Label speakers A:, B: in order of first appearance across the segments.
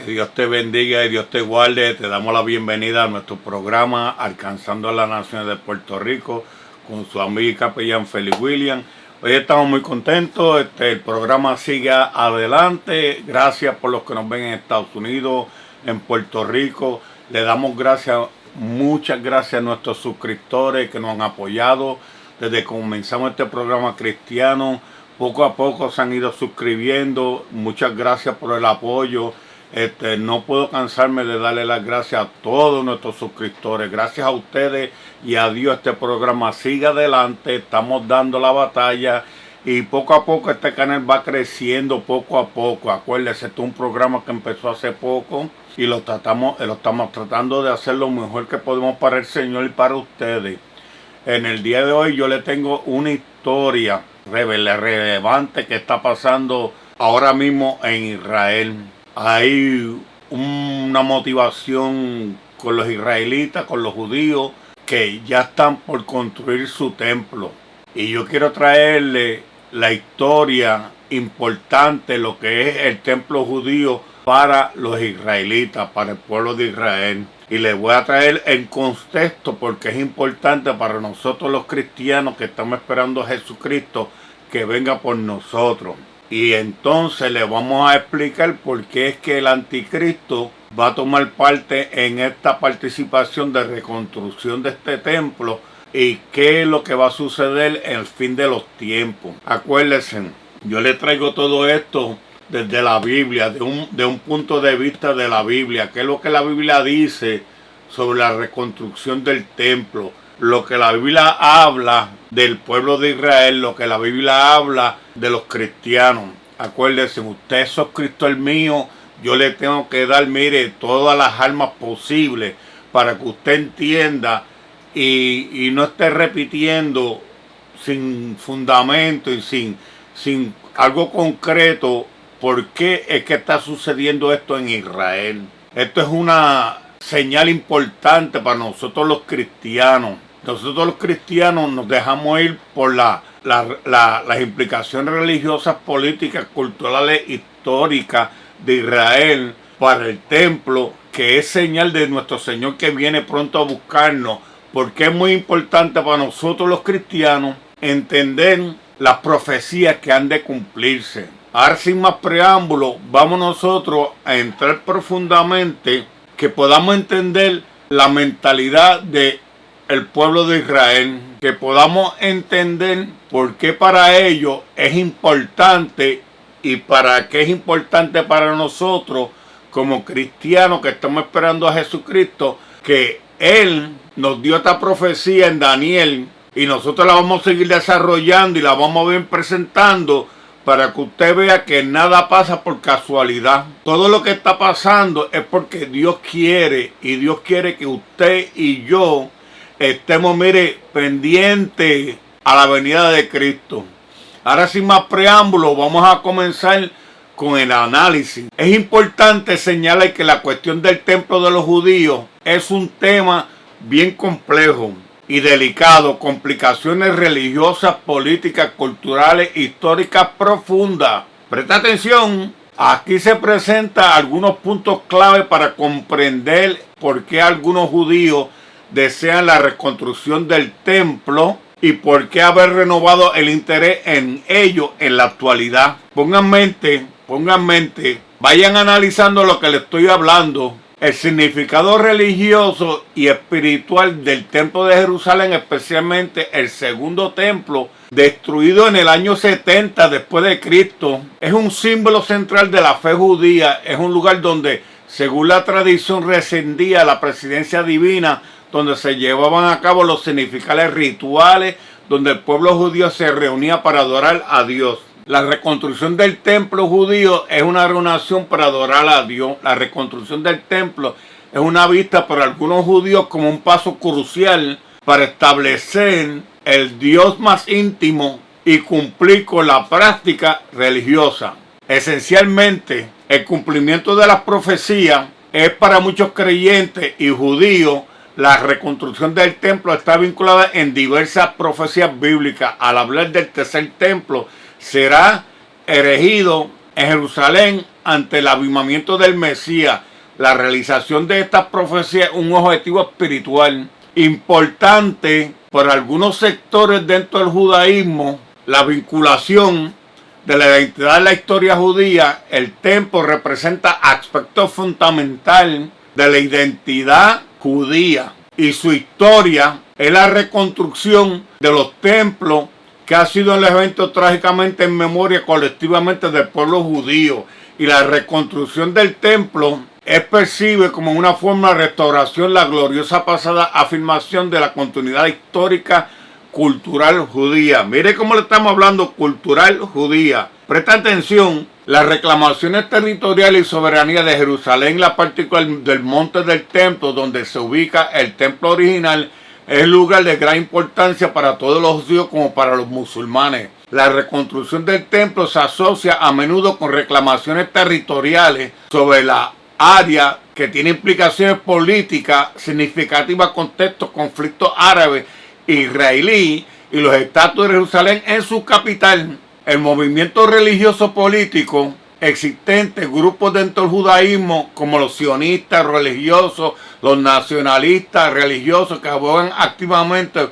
A: Que Dios te bendiga y Dios te guarde. Te damos la bienvenida a nuestro programa Alcanzando a las Naciones de Puerto Rico con su amigo y capellán Félix William. Hoy estamos muy contentos. El programa sigue adelante. Gracias por los que nos ven en Estados Unidos, en Puerto Rico. Le damos gracias, muchas gracias a nuestros suscriptores que nos han apoyado desde que comenzamos este programa cristiano. Poco a poco se han ido suscribiendo. Muchas gracias por el apoyo. No puedo cansarme de darle las gracias a todos nuestros suscriptores. Gracias a ustedes y a Dios este programa sigue adelante. Estamos dando la batalla y poco a poco este canal va creciendo poco a poco. Acuérdense, este es un programa que empezó hace poco y lo estamos tratando de hacer lo mejor que podemos para el Señor y para ustedes. En el día de hoy yo le tengo una historia relevante que está pasando ahora mismo en Israel. Hay una motivación con los israelitas, con los judíos, que ya están por construir su templo. Y yo quiero traerle la historia importante, lo que es el templo judío para los israelitas, para el pueblo de Israel. Y les voy a traer el contexto porque es importante para nosotros los cristianos que estamos esperando a Jesucristo que venga por nosotros. Y entonces le vamos a explicar por qué es que el anticristo va a tomar parte en esta participación de reconstrucción de este templo y qué es lo que va a suceder en el fin de los tiempos. Acuérdense, yo le traigo todo esto desde la Biblia, de un punto de vista de la Biblia, qué es lo que la Biblia dice sobre la reconstrucción del templo, lo que la Biblia habla del pueblo de Israel, lo que la Biblia habla de los cristianos. Acuérdense, usted es suscriptor mío, yo le tengo que dar, mire, todas las armas posibles para que usted entienda y no esté repitiendo sin fundamento y sin algo concreto por qué es que está sucediendo esto en Israel. Esto es una señal importante para nosotros los cristianos. Nosotros los cristianos nos dejamos ir por las implicaciones religiosas, políticas, culturales, históricas de Israel para el templo, que es señal de nuestro Señor que viene pronto a buscarnos, porque es muy importante para nosotros los cristianos entender las profecías que han de cumplirse. Ahora, sin más preámbulo, vamos nosotros a entrar profundamente, que podamos entender la mentalidad de el pueblo de Israel, que podamos entender por qué para ellos es importante y para qué es importante para nosotros como cristianos que estamos esperando a Jesucristo, que Él nos dio esta profecía en Daniel y nosotros la vamos a seguir desarrollando y la vamos a ir presentando para que usted vea que nada pasa por casualidad. Todo lo que está pasando es porque Dios quiere, y Dios quiere que usted y yo estemos, mire, pendientes a la venida de Cristo. Ahora, sin más preámbulo, vamos a comenzar con el análisis. Es importante señalar que la cuestión del templo de los judíos es un tema bien complejo y delicado, complicaciones religiosas, políticas, culturales, históricas profundas. Presta atención, aquí se presentan algunos puntos clave para comprender por qué algunos judíos desean la reconstrucción del templo y por qué haber renovado el interés en ello en la actualidad. Pongan mente, vayan analizando lo que les estoy hablando. El significado religioso y espiritual del templo de Jerusalén, especialmente el segundo templo, destruido en el año 70 después de Cristo, es un símbolo central de la fe judía. Es un lugar donde, según la tradición, residía la presidencia divina, donde se llevaban a cabo los significados rituales, donde el pueblo judío se reunía para adorar a Dios. La reconstrucción del templo judío es una reunión para adorar a Dios. La reconstrucción del templo es una vista por algunos judíos como un paso crucial para establecer el Dios más íntimo y cumplir con la práctica religiosa. Esencialmente, el cumplimiento de las profecías es para muchos creyentes y judíos. La reconstrucción del templo está vinculada en diversas profecías bíblicas. Al hablar del tercer templo, será erigido en Jerusalén ante el avivamiento del Mesías. La realización de estas profecías es un objetivo espiritual importante para algunos sectores dentro del judaísmo. La vinculación de la identidad de la historia judía, el templo representa aspecto fundamental de la identidad judía y su historia es la reconstrucción de los templos que ha sido el evento trágicamente en memoria colectivamente del pueblo judío, y la reconstrucción del templo es percibe como una forma de restauración la gloriosa pasada afirmación de la continuidad histórica cultural judía. Mire cómo le estamos hablando, cultural judía. Presta atención, las reclamaciones territoriales y soberanía de Jerusalén, la particular del monte del templo donde se ubica el templo original, es lugar de gran importancia para todos los judíos como para los musulmanes. La reconstrucción del templo se asocia a menudo con reclamaciones territoriales sobre la área que tiene implicaciones políticas significativas, contextos, conflictos árabes, israelí y los estatus de Jerusalén en su capital. El movimiento religioso político existente, grupos dentro del judaísmo como los sionistas religiosos, los nacionalistas religiosos que abogan activamente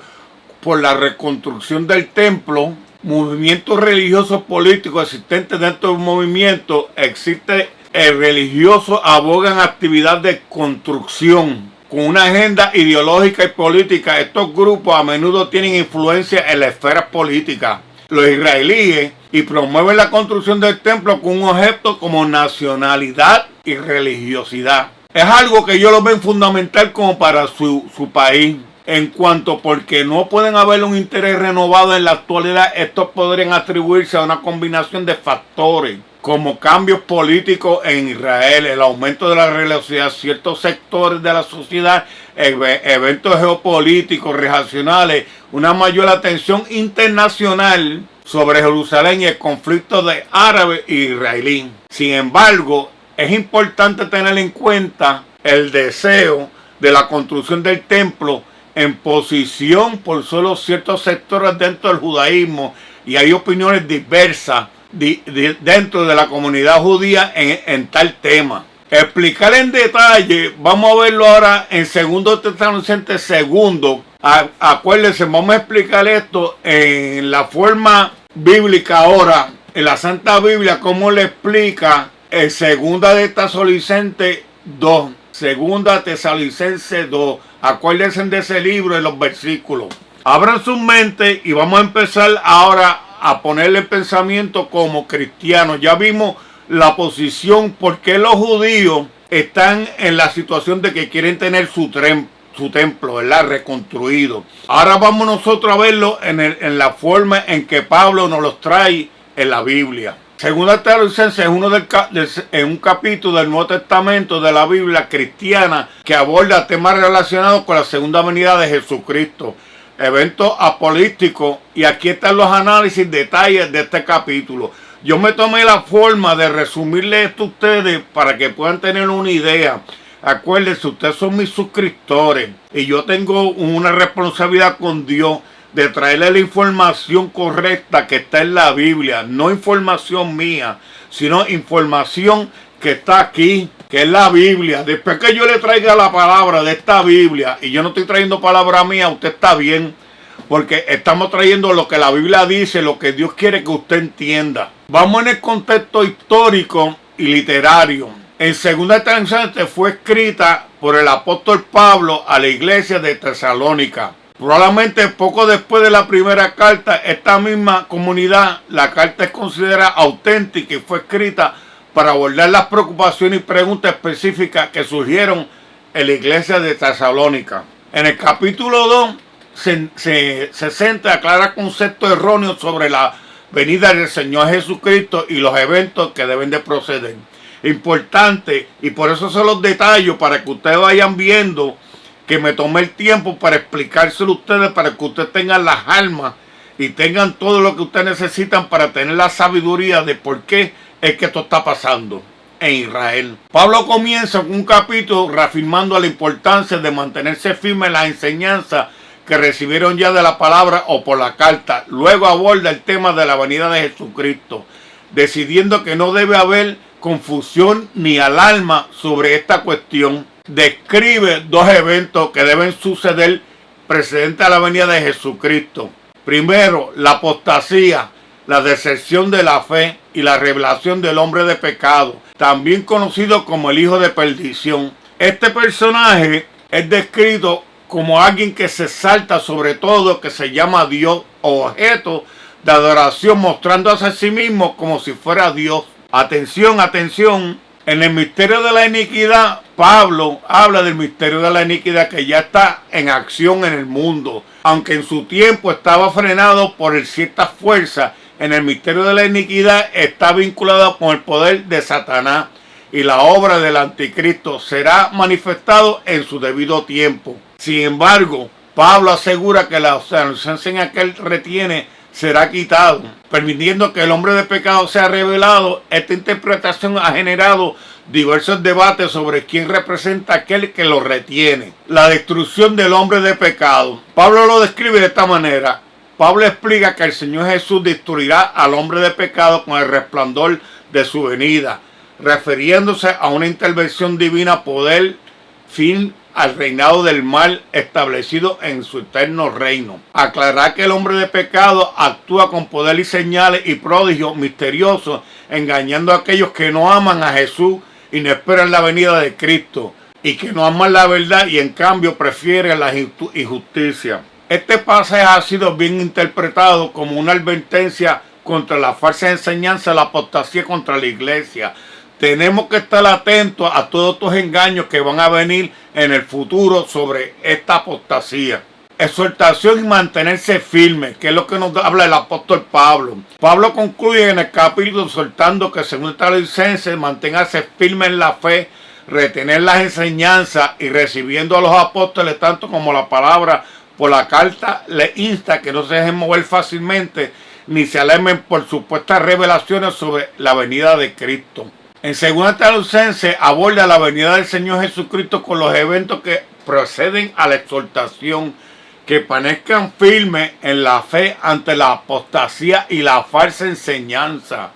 A: por la reconstrucción del templo, movimientos religiosos políticos existentes dentro del movimiento, existe el religioso abogan actividad de construcción con una agenda ideológica y política. Estos grupos a menudo tienen influencia en la esfera política. Los israelíes y promueven la construcción del templo con un objeto como nacionalidad y religiosidad. Es algo que ellos lo ven fundamental como para su país. En cuanto porque no pueden haber un interés renovado en la actualidad, estos podrían atribuirse a una combinación de factores como cambios políticos en Israel, el aumento de la religiosidad, ciertos sectores de la sociedad, eventos geopolíticos, regionales, una mayor atención internacional sobre Jerusalén y el conflicto de árabe e israelí. Sin embargo, es importante tener en cuenta el deseo de la construcción del templo en posición por solo ciertos sectores dentro del judaísmo, y hay opiniones diversas dentro de la comunidad judía en tal tema. Explicar en detalle, vamos a verlo ahora en 2 Tesalonicenses 2. Acuérdense, vamos a explicar esto en la forma bíblica ahora, en la Santa Biblia, cómo le explica el 2 Tesalonicenses 2. 2 Tesalonicenses 2. Acuérdense de ese libro, en los versículos. Abran su mente y vamos a empezar ahora a ponerle pensamiento como cristianos. Ya vimos la posición, porque los judíos están en la situación de que quieren tener su templo, ¿verdad?, reconstruido. Ahora vamos nosotros a verlo en la forma en que Pablo nos los trae en la Biblia. Segunda Tesalonicenses es un capítulo del Nuevo Testamento de la Biblia cristiana que aborda temas relacionados con la segunda venida de Jesucristo, eventos apolíticos, y aquí están los análisis, detalles de este capítulo. Yo me tomé la forma de resumirle esto a ustedes para que puedan tener una idea. Acuérdense, ustedes son mis suscriptores y yo tengo una responsabilidad con Dios de traerle la información correcta que está en la Biblia, no información mía, sino información que está aquí, que es la Biblia. Después que yo le traiga la palabra de esta Biblia, y yo no estoy trayendo palabra mía, usted está bien, porque estamos trayendo lo que la Biblia dice, lo que Dios quiere que usted entienda. Vamos en el contexto histórico y literario. En 2 Tesalonicenses fue escrita por el apóstol Pablo a la iglesia de Tesalónica. Probablemente poco después de la primera carta, esta misma comunidad, la carta es considerada auténtica y fue escrita para abordar las preocupaciones y preguntas específicas que surgieron en la iglesia de Tesalónica. En el capítulo 2 se centra, aclara conceptos erróneos sobre la venida del Señor Jesucristo y los eventos que deben de proceder. Importante, y por eso se los detallo para que ustedes vayan viendo que me tomé el tiempo para explicárselo a ustedes, para que ustedes tengan las almas y tengan todo lo que ustedes necesitan para tener la sabiduría de por qué es que esto está pasando en Israel. Pablo comienza un capítulo reafirmando la importancia de mantenerse firme en la enseñanza que recibieron ya de la palabra o por la carta. Luego aborda el tema de la venida de Jesucristo, decidiendo que no debe haber confusión ni alarma sobre esta cuestión. Describe dos eventos que deben suceder precedente a la venida de Jesucristo. Primero, la apostasía, la deserción de la fe y la revelación del hombre de pecado, también conocido como el hijo de perdición. Este personaje es descrito como alguien que se salta sobre todo, que se llama Dios o objeto de adoración, mostrándose a sí mismo como si fuera Dios. Atención, atención. En el misterio de la iniquidad, Pablo habla del misterio de la iniquidad que ya está en acción en el mundo. Aunque en su tiempo estaba frenado por ciertas fuerzas, en el misterio de la iniquidad está vinculado con el poder de Satanás. Y la obra del anticristo será manifestado en su debido tiempo. Sin embargo, Pablo asegura que la inocencia en que él retiene será quitado, permitiendo que el hombre de pecado sea revelado. Esta interpretación ha generado diversos debates sobre quién representa a aquel que lo retiene. La destrucción del hombre de pecado. Pablo lo describe de esta manera. Pablo explica que el Señor Jesús destruirá al hombre de pecado con el resplandor de su venida, refiriéndose a una intervención divina, poder, fin al reinado del mal establecido en su eterno reino. Aclarar que el hombre de pecado actúa con poder y señales y prodigios misteriosos, engañando a aquellos que no aman a Jesús y no esperan la venida de Cristo, y que no aman la verdad y en cambio prefieren la injusticia. Este pasaje ha sido bien interpretado como una advertencia contra la falsa enseñanza, la apostasía contra la iglesia. Tenemos que estar atentos a todos estos engaños que van a venir en el futuro sobre esta apostasía. Exhortación y mantenerse firme, que es lo que nos habla el apóstol Pablo. Pablo concluye en el capítulo soltando que según esta licencia, manténgase firme en la fe, retener las enseñanzas y recibiendo a los apóstoles tanto como la palabra por la carta le insta que no se dejen mover fácilmente ni se alarmen por supuestas revelaciones sobre la venida de Cristo. En 2 Tesalonicenses aborda la venida del Señor Jesucristo con los eventos que proceden a la exhortación, que permanezcan firmes en la fe ante la apostasía y la falsa enseñanza.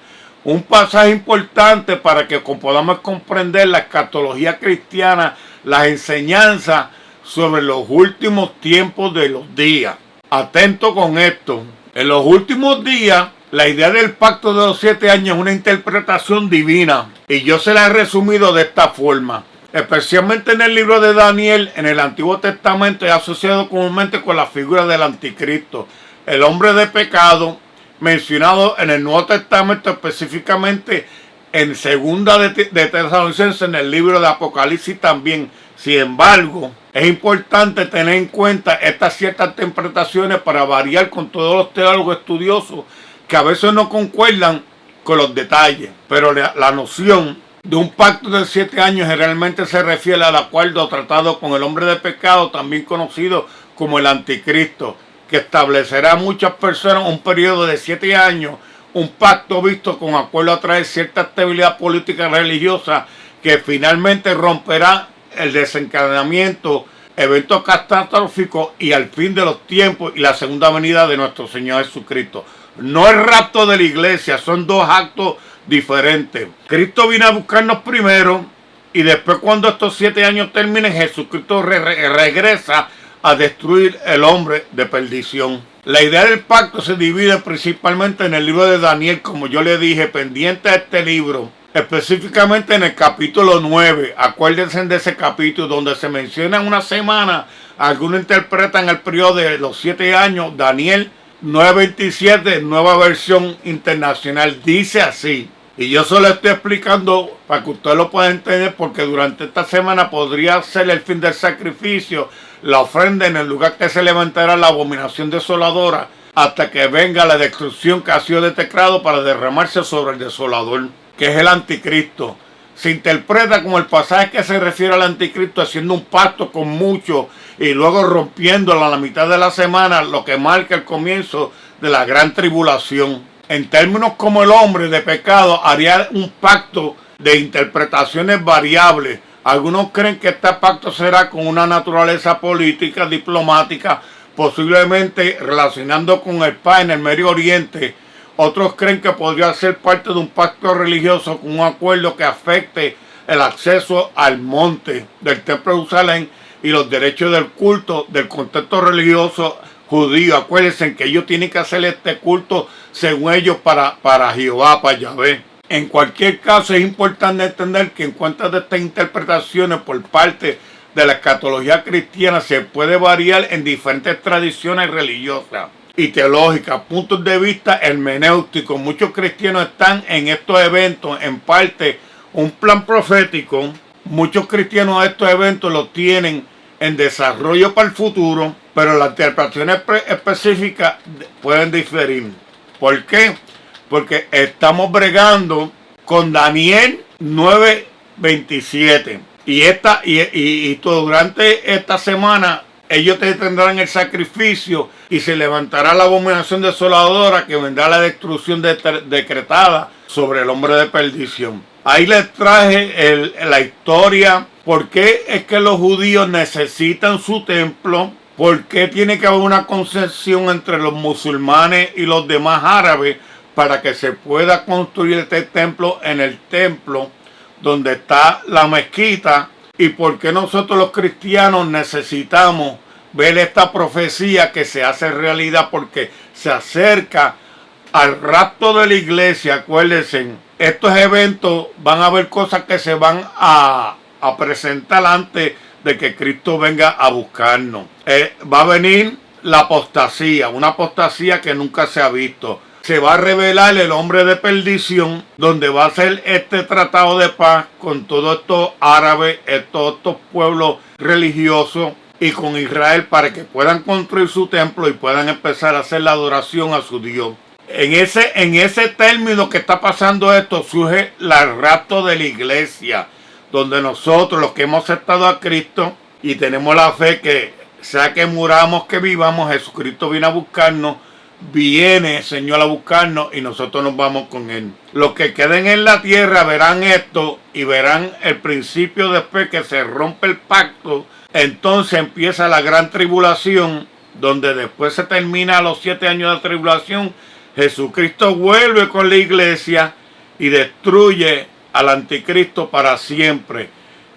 A: Un pasaje importante para que podamos comprender la escatología cristiana, las enseñanzas sobre los últimos tiempos de los días. Atento con esto. En los últimos días, la idea del pacto de los 7 años es una interpretación divina. Y yo se la he resumido de esta forma. Especialmente en el libro de Daniel, en el Antiguo Testamento, es asociado comúnmente con la figura del anticristo, el hombre de pecado, mencionado en el Nuevo Testamento, específicamente en 2 de Tesalonicenses, en el libro de Apocalipsis también. Sin embargo, es importante tener en cuenta estas ciertas interpretaciones para variar con todos los teólogos estudiosos que a veces no concuerdan con los detalles. Pero la noción de un pacto de 7 años generalmente se refiere al acuerdo tratado con el hombre de pecado, también conocido como el anticristo, que establecerá a muchas personas un periodo de 7 años, un pacto visto con acuerdo a traer cierta estabilidad política y religiosa que finalmente romperá el desencadenamiento, eventos catastróficos y al fin de los tiempos y la segunda venida de nuestro Señor Jesucristo. No el rapto de la iglesia, son dos actos diferentes. Cristo vino a buscarnos primero y después, cuando estos 7 años terminen, Jesucristo regresa a destruir el hombre de perdición. La idea del pacto se divide principalmente en el libro de Daniel, como yo le dije, pendiente a este libro. Específicamente en el capítulo 9, acuérdense de ese capítulo donde se menciona una semana, algunos interpretan el periodo de los 7 años, Daniel 9:27, nueva versión internacional, dice así. Y yo solo estoy explicando para que usted lo pueda entender, porque durante esta semana podría ser el fin del sacrificio, la ofrenda en el lugar que se levantará la abominación desoladora, hasta que venga la destrucción que ha sido detectado para derramarse sobre el desolador, que es el anticristo. Se interpreta como el pasaje que se refiere al anticristo haciendo un pacto con muchos y luego rompiéndolo a la mitad de la semana, lo que marca el comienzo de la gran tribulación. En términos como el hombre de pecado haría un pacto de interpretaciones variables. Algunos creen que este pacto será con una naturaleza política, diplomática, posiblemente relacionando con el paz en el Medio Oriente. Otros creen que podría ser parte de un pacto religioso con un acuerdo que afecte el acceso al monte del Templo de Jerusalén y los derechos del culto del contexto religioso judío. Acuérdense que ellos tienen que hacer este culto según ellos para Jehová, para Yahvé. En cualquier caso, es importante entender que en cuanto a estas interpretaciones por parte de la escatología cristiana se puede variar en diferentes tradiciones religiosas y teológicas, puntos de vista hermenéuticos. Muchos cristianos están en estos eventos en parte un plan profético. Muchos cristianos estos eventos los tienen en desarrollo para el futuro, pero las interpretaciones específicas pueden diferir. ¿Por qué? Porque estamos bregando con Daniel 9:27. Y durante esta semana ellos tendrán el sacrificio y se levantará la abominación desoladora que vendrá la destrucción decretada sobre el hombre de perdición. Ahí les traje la historia. ¿Por qué es que los judíos necesitan su templo? ¿Por qué tiene que haber una concesión entre los musulmanes y los demás árabes para que se pueda construir este templo en el templo donde está la mezquita? ¿Y por qué nosotros los cristianos necesitamos ver esta profecía que se hace realidad? Porque se acerca al rapto de la iglesia. Acuérdense, estos eventos van a haber cosas que se van a presentar antes de que Cristo venga a buscarnos. Va a venir la apostasía, una apostasía que nunca se ha visto. Se va a revelar el hombre de perdición, donde va a ser este tratado de paz con todos estos árabes, todos estos pueblos religiosos y con Israel para que puedan construir su templo y puedan empezar a hacer la adoración a su Dios. En ese término que está pasando esto, surge el rapto de la iglesia, donde nosotros, los que hemos aceptado a Cristo y tenemos la fe que sea que muramos, que vivamos, Jesucristo viene a buscarnos, viene el Señor a buscarnos y nosotros nos vamos con Él. Los que queden en la tierra verán esto y verán el principio después que se rompe el pacto. Entonces empieza la gran tribulación, donde después se termina los 7 años de tribulación. Jesucristo vuelve con la iglesia y destruye al anticristo para siempre.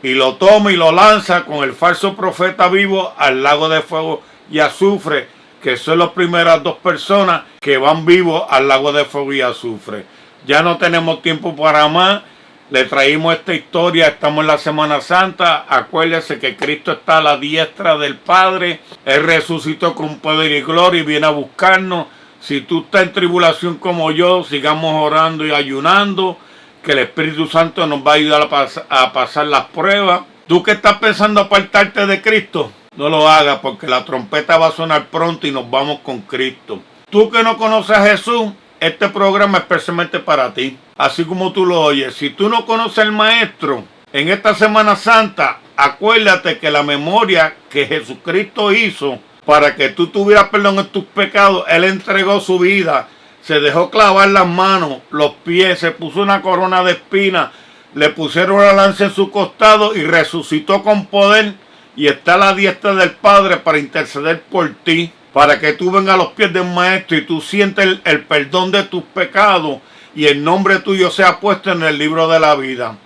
A: Y lo toma y lo lanza con el falso profeta vivo al lago de fuego y azufre, que son las primeras 2 personas que van vivos al lago de fuego y azufre. Ya no tenemos tiempo para más. Le traímos esta historia, estamos en la Semana Santa. Acuérdese que Cristo está a la diestra del Padre. Él resucitó con poder y gloria y viene a buscarnos. Si tú estás en tribulación como yo, sigamos orando y ayunando, que el Espíritu Santo nos va a ayudar a pasar las pruebas. Tú que estás pensando apartarte de Cristo, no lo hagas, porque la trompeta va a sonar pronto y nos vamos con Cristo. Tú que no conoces a Jesús, este programa es especialmente para ti, así como tú lo oyes. Si tú no conoces al Maestro, en esta Semana Santa, acuérdate que la memoria que Jesucristo hizo para que tú tuvieras perdón en tus pecados, Él entregó su vida, se dejó clavar las manos, los pies, se puso una corona de espinas, le pusieron una lanza en su costado y resucitó con poder y está a la diestra del Padre para interceder por ti, para que tú vengas a los pies del Maestro y tú sientes el perdón de tus pecados y el nombre tuyo sea puesto en el libro de la vida.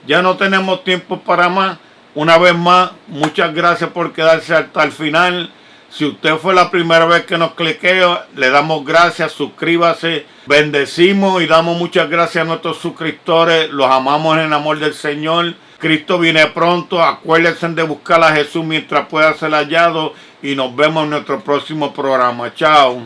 A: Ya no tenemos tiempo para más. Una vez más, muchas gracias por quedarse hasta el final. Si usted fue la primera vez que nos cliquea, le damos gracias, suscríbase, bendecimos y damos muchas gracias a nuestros suscriptores, los amamos en el amor del Señor. Cristo viene pronto, acuérdense de buscar a Jesús mientras pueda ser hallado y nos vemos en nuestro próximo programa. Chao.